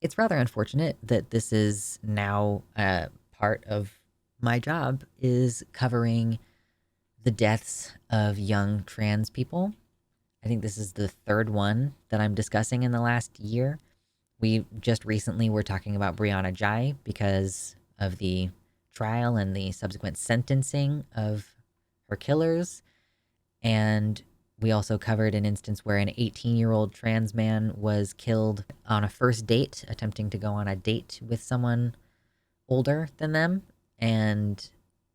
It's rather unfortunate that this is now part of my job is covering the deaths of young trans people. I think this is the third one that I'm discussing in the last year. We just recently were talking about Brianna Jai because of the trial and the subsequent sentencing of her killers. And we also covered an instance where an 18-year-old trans man was killed on a first date, attempting to go on a date with someone older than them. And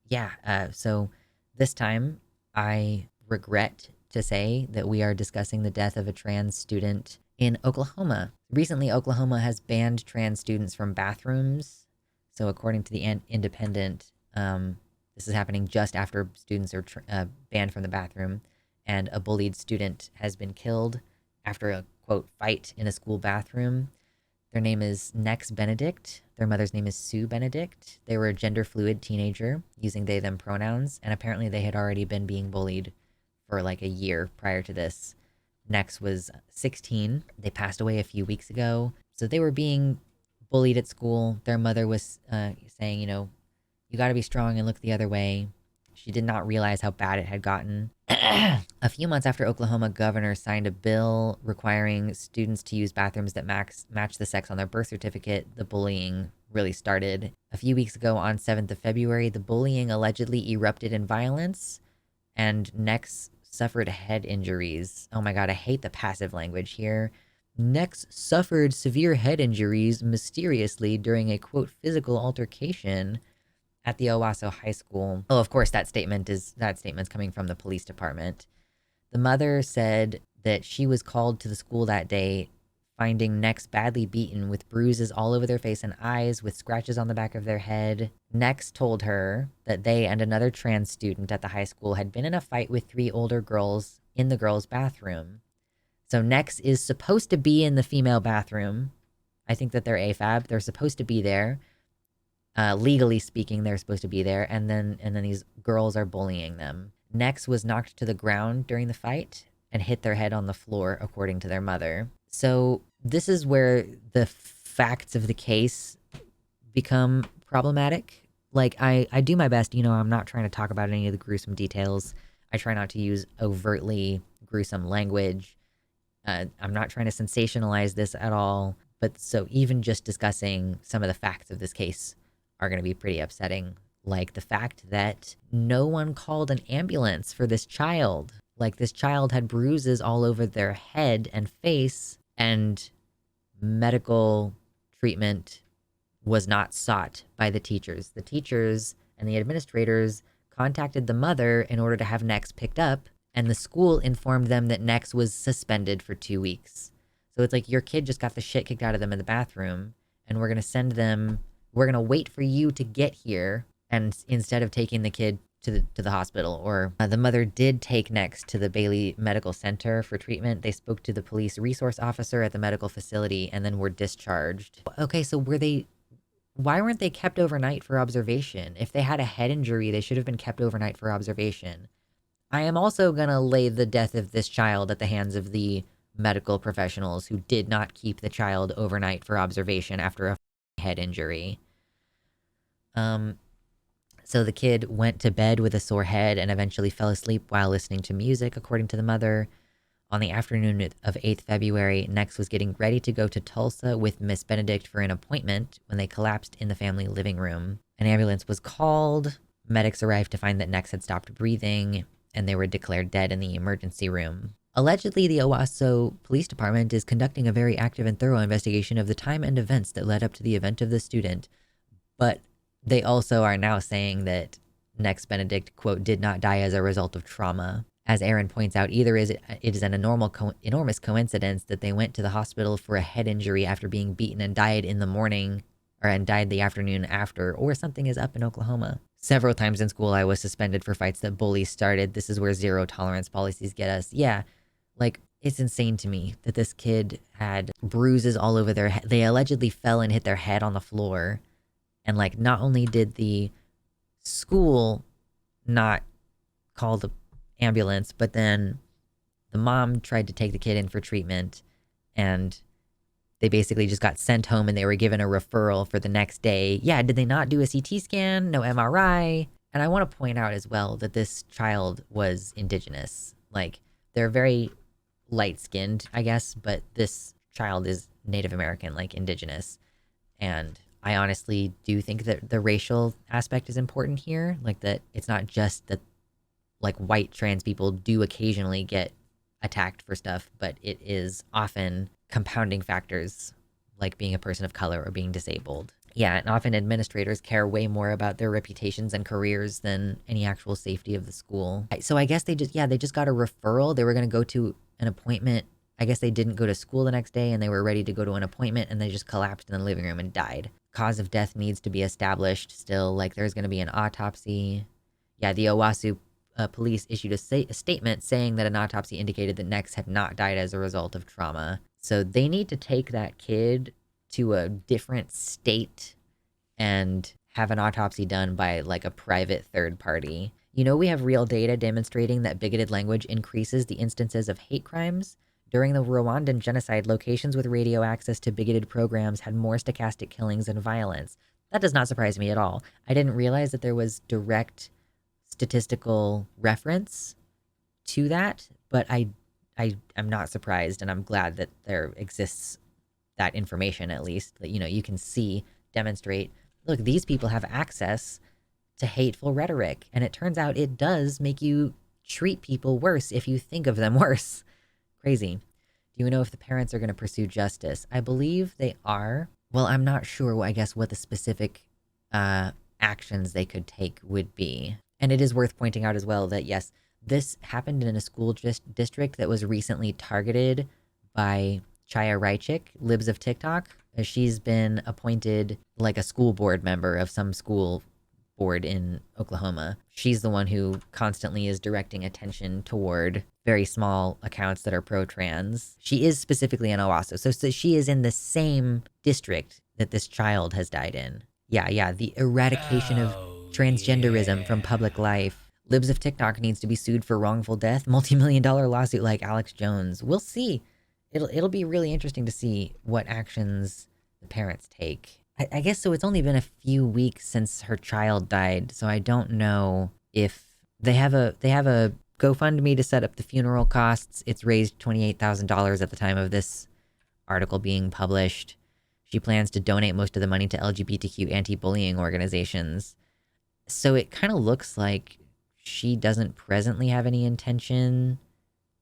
yeah, so this time I regret to say that we are discussing the death of a trans student in Oklahoma. Recently, Oklahoma has banned trans students from bathrooms. So, according to the Independent, this is happening just after students are banned from the bathroom, and a bullied student has been killed after a quote fight in a school bathroom. Their name is Nex Benedict. Their mother's name is Sue Benedict. They were a gender fluid teenager using they them pronouns, and apparently they had already been being bullied for like a year prior to this. Nex was 16. They passed away a few weeks ago. So they were being bullied at school. Their mother was saying, you got to be strong and look the other way. She did not realize how bad it had gotten. A few months after Oklahoma governor signed a bill requiring students to use bathrooms that match the sex on their birth certificate, the bullying really started. A few weeks ago on 7th of February, the bullying allegedly erupted in violence, and Nex suffered head injuries. Oh my god, I hate the passive language here. Nex suffered severe head injuries mysteriously during a quote physical altercation at the Owasso High School. Oh, of course, that statement's coming from the police department. The mother said that she was called to the school that day, finding Nex badly beaten with bruises all over their face and eyes, with scratches on the back of their head. Nex told her that they and another trans student at the high school had been in a fight with three older girls in the girls' bathroom. So Nex is supposed to be in the female bathroom. I think that they're AFAB. They're supposed to be there. Legally speaking, they're supposed to be there, and then these girls are bullying them. Nex was knocked to the ground during the fight and hit their head on the floor, according to their mother. So this is where the facts of the case become problematic. Like I do my best, I'm not trying to talk about any of the gruesome details. I try not to use overtly gruesome language. I'm not trying to sensationalize this at all. But so even just discussing some of the facts of this case are going to be pretty upsetting. Like the fact that no one called an ambulance for this child. Like this child had bruises all over their head and face, and medical treatment was not sought by the teachers. The teachers and the administrators contacted the mother in order to have Nex picked up, and the school informed them that Nex was suspended for 2 weeks. So it's like your kid just got the shit kicked out of them in the bathroom, and we're going to wait for you to get here, and instead of taking the kid to the hospital. Or the mother did take Nex to the Bailey Medical Center for treatment. They spoke to the police resource officer at the medical facility and then were discharged. Okay, so why weren't they kept overnight for observation? If they had a head injury, they should have been kept overnight for observation. I am also going to lay the death of this child at the hands of the medical professionals who did not keep the child overnight for observation after a head injury. So the kid went to bed with a sore head and eventually fell asleep while listening to music, according to the mother. On the afternoon of 8th February, Nex was getting ready to go to Tulsa with Miss Benedict for an appointment when they collapsed in the family living room. An ambulance was called. Medics arrived to find that Nex had stopped breathing, and they were declared dead in the emergency room. Allegedly, the Owasso Police Department is conducting a very active and thorough investigation of the time and events that led up to the event of the student, but they also are now saying that Nex Benedict, quote, did not die as a result of trauma. As Aaron points out, either it is an enormous coincidence that they went to the hospital for a head injury after being beaten and died in the morning, and died the afternoon after, or something is up in Oklahoma. Several times in school, I was suspended for fights that bullies started. This is where zero tolerance policies get us. Yeah, like, it's insane to me that this kid had bruises all over their head. They allegedly fell and hit their head on the floor. And like, not only did the school not call the ambulance, but then the mom tried to take the kid in for treatment, and They basically just got sent home and they were given a referral for the next day. Yeah, did they not do a CT scan? No MRI? And I want to point out as well that this child was indigenous. Like, they're very light skinned, I guess, but this child is Native American, like indigenous. And I honestly do think that the racial aspect is important here. Like, that it's not just that like white trans people do occasionally get attacked for stuff, but it is often compounding factors like being a person of color or being disabled. Yeah, and often administrators care way more about their reputations and careers than any actual safety of the school. So I guess they just got a referral. They were going to go to an appointment. I guess they didn't go to school the next day and they were ready to go to an appointment and they just collapsed in the living room and died. Cause of death needs to be established still. Like, there's going to be an autopsy. Yeah, the Owasso police issued a statement saying that an autopsy indicated that Nex had not died as a result of trauma. So they need to take that kid to a different state and have an autopsy done by like a private third party. You know, we have real data demonstrating that bigoted language increases the instances of hate crimes. During the Rwandan genocide, locations with radio access to bigoted programs had more stochastic killings and violence. That does not surprise me at all. I didn't realize that there was direct statistical reference to that, but I'm not surprised, and I'm glad that there exists that information, at least, that, you know, you can see, demonstrate, look, these people have access to hateful rhetoric, and it turns out it does make you treat people worse if you think of them worse. Crazy. Do you know if the parents are going to pursue justice? I believe they are. Well, I'm not sure, I guess, what the specific actions they could take would be. And it is worth pointing out as well that, yes, this happened in a school district that was recently targeted by Chaya Raichik, Libs of TikTok. She's been appointed like a school board member of some school board in Oklahoma. She's the one who constantly is directing attention toward very small accounts that are pro-trans. She is specifically in Owasso. So she is in the same district that this child has died in. Yeah, the eradication of transgenderism from public life. Libs of TikTok needs to be sued for wrongful death, multi-million-dollar lawsuit like Alex Jones. We'll see. It'll be really interesting to see what actions the parents take. I guess so. It's only been a few weeks since her child died, so I don't know if they have a GoFundMe to set up the funeral costs. It's raised $28,000 at the time of this article being published. She plans to donate most of the money to LGBTQ anti-bullying organizations. So it kind of looks like she doesn't presently have any intention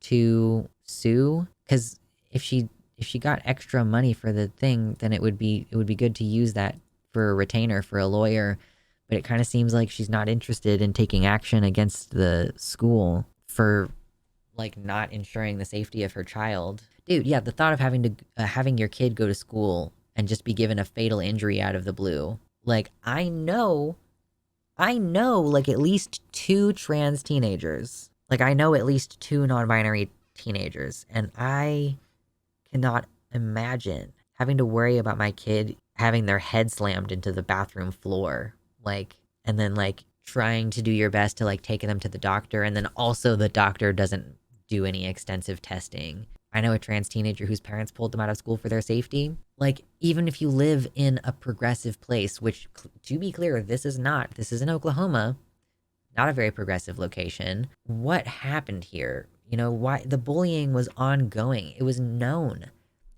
to sue, because if she got extra money for the thing, then it would be good to use that for a retainer for a lawyer. But it kind of seems like she's not interested in taking action against the school for like not ensuring the safety of her child. Dude, yeah, the thought of having your kid go to school and just be given a fatal injury out of the blue. Like, I know like at least 2 trans teenagers. Like, I know at least 2 non-binary teenagers, and I cannot imagine having to worry about my kid having their head slammed into the bathroom floor, like, and then like trying to do your best to like take them to the doctor, and then also the doctor doesn't do any extensive testing. I know a trans teenager whose parents pulled them out of school for their safety. Like, even if you live in a progressive place, which, to be clear, this is in Oklahoma, not a very progressive location. What happened here? You know, why the bullying was ongoing. It was known.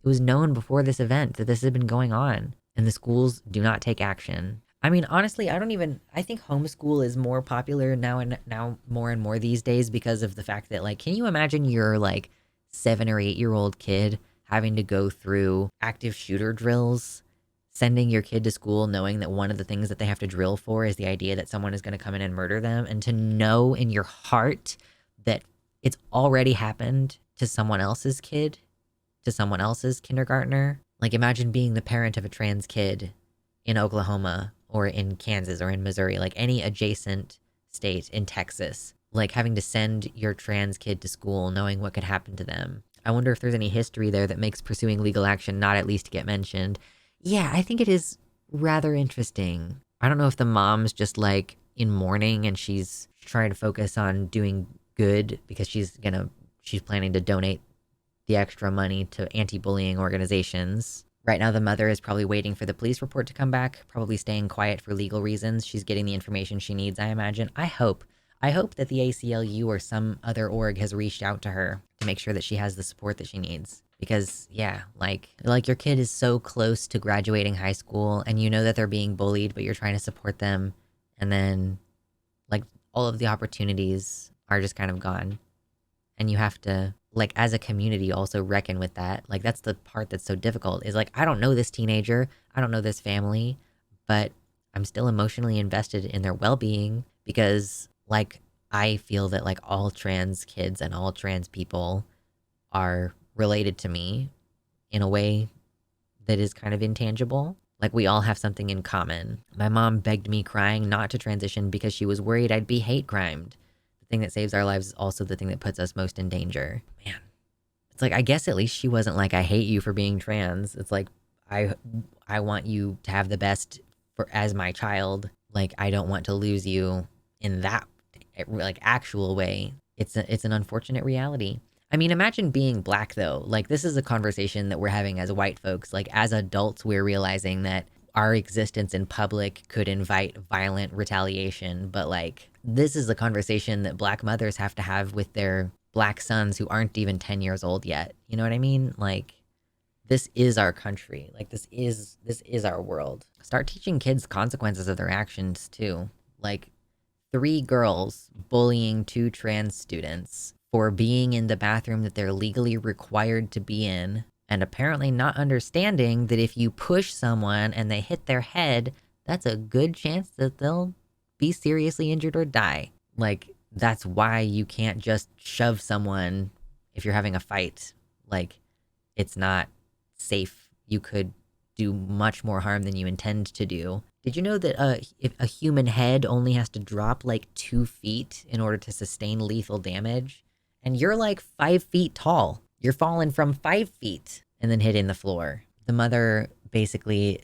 It was known before this event that this had been going on, and the schools do not take action. I mean, honestly, I think homeschool is more popular now more and more these days because of the fact that, like, can you imagine your like 7 or 8-year-old kid having to go through active shooter drills, sending your kid to school knowing that one of the things that they have to drill for is the idea that someone is going to come in and murder them, and to know in your heart that it's already happened to someone else's kid, to someone else's kindergartner. Like, imagine being the parent of a trans kid in Oklahoma or in Kansas or in Missouri, like any adjacent state, in Texas, like having to send your trans kid to school knowing what could happen to them. I wonder if there's any history there that makes pursuing legal action not at least get mentioned. Yeah, I think it is rather interesting. I don't know if the mom's just like in mourning and she's trying to focus on doing good because she's planning to donate the extra money to anti-bullying organizations. Right now, the mother is probably waiting for the police report to come back, probably staying quiet for legal reasons. She's getting the information she needs, I imagine. I hope. I hope that the ACLU or some other org has reached out to her to make sure that she has the support that she needs. Because, yeah, like your kid is so close to graduating high school and you know that they're being bullied, but you're trying to support them. And then, like, all of the opportunities are just kind of gone. And you have to, like, as a community, also reckon with that. Like, that's the part that's so difficult, is like, I don't know this teenager, I don't know this family, but I'm still emotionally invested in their well-being because, like, I feel that, like, all trans kids and all trans people are related to me in a way that is kind of intangible. Like, we all have something in common. My mom begged me crying not to transition because she was worried I'd be hate crimed. The thing that saves our lives is also the thing that puts us most in danger. Man, it's like, I guess at least she wasn't like, I hate you for being trans. It's like, I want you to have the best for as my child. Like, I don't want to lose you in that, like, actual way. It's an unfortunate reality. I mean, imagine being black, though. Like, this is a conversation that we're having as white folks. Like, as adults, we're realizing that our existence in public could invite violent retaliation. But, like, this is a conversation that black mothers have to have with their black sons who aren't even 10 years old yet. You know what I mean? Like, this is our country. Like, this is our world. Start teaching kids consequences of their actions, too. Like, 3 girls bullying 2 trans students for being in the bathroom that they're legally required to be in, and apparently not understanding that if you push someone and they hit their head, that's a good chance that they'll be seriously injured or die. Like, that's why you can't just shove someone if you're having a fight. Like, it's not safe. You could do much more harm than you intend to do. Did you know that if a human head only has to drop like 2 feet in order to sustain lethal damage? And you're like 5 feet tall. You're falling from 5 feet and then hitting the floor. The mother basically,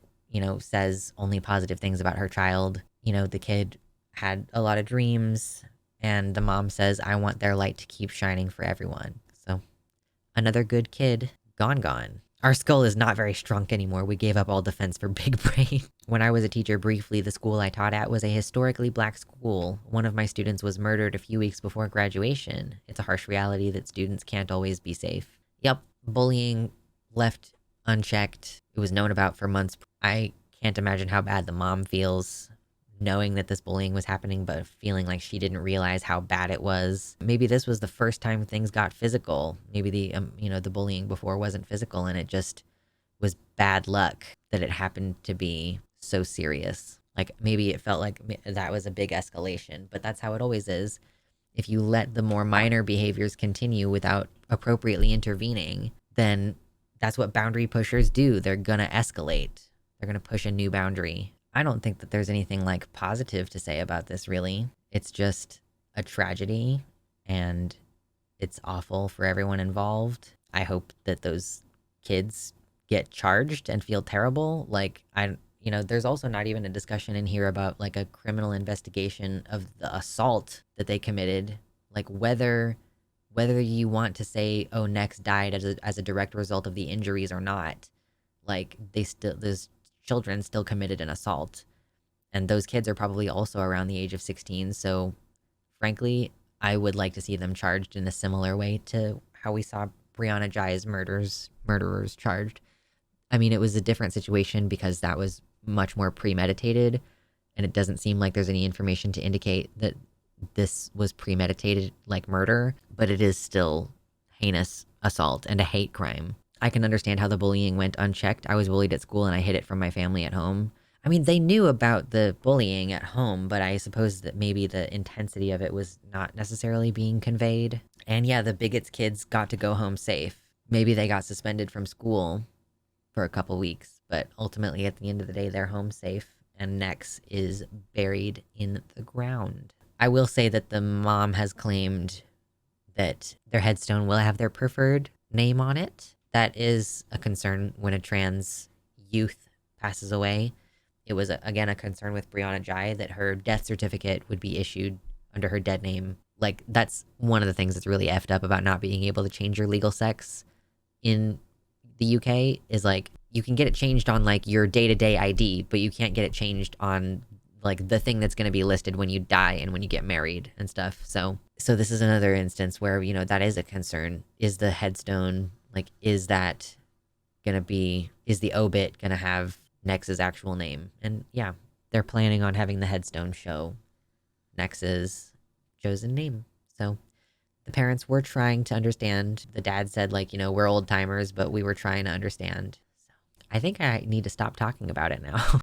says only positive things about her child. The kid had a lot of dreams, and the mom says, I want their light to keep shining for everyone. So, another good kid, gone. Our skull is not very strong anymore. We gave up all defense for big brain. When I was a teacher briefly, the school I taught at was a historically black school. One of my students was murdered a few weeks before graduation. It's a harsh reality that students can't always be safe. Yep, bullying left unchecked. It was known about for months. I can't imagine how bad the mom feels knowing that this bullying was happening, but feeling like she didn't realize how bad it was. Maybe this was the first time things got physical. Maybe the bullying before wasn't physical, and it just was bad luck that it happened to be so serious. Like, maybe it felt like that was a big escalation, but that's how it always is. If you let the more minor behaviors continue without appropriately intervening, then that's what boundary pushers do. They're gonna escalate. They're gonna push a new boundary. I don't think that there's anything like positive to say about this, really. It's just a tragedy, and it's awful for everyone involved. I hope that those kids get charged and feel terrible. Like, there's also not even a discussion in here about like a criminal investigation of the assault that they committed. Like, whether you want to say, oh, Nex died as a direct result of the injuries or not, like, those children still committed an assault, and those kids are probably also around the age of 16. So frankly, I would like to see them charged in a similar way to how we saw Brianna Jai's murderers charged. I mean, it was a different situation because that was much more premeditated, and it doesn't seem like there's any information to indicate that this was premeditated like murder, but it is still heinous assault and a hate crime. I can understand how the bullying went unchecked. I was bullied at school and I hid it from my family at home. I mean, they knew about the bullying at home, but I suppose that maybe the intensity of it was not necessarily being conveyed. And yeah, the bigots' kids got to go home safe. Maybe they got suspended from school for a couple weeks, but ultimately at the end of the day, they're home safe, and Nex is buried in the ground. I will say that the mom has claimed that their headstone will have their preferred name on it. That is a concern when a trans youth passes away. It was, again, a concern with Brianna Jai that her death certificate would be issued under her dead name. Like, that's one of the things that's really effed up about not being able to change your legal sex in the UK is like, you can get it changed on like your day-to-day ID, but you can't get it changed on like the thing that's going to be listed when you die and when you get married and stuff. So this is another instance where, you know, that is a concern. Is the headstone, like, is that going to be, is the obit going to have Nex's actual name? And yeah, they're planning on having the headstone show Nex's chosen name. So the parents were trying to understand. The dad said, like, you know, we're old timers, but we were trying to understand. So I think I need to stop talking about it now.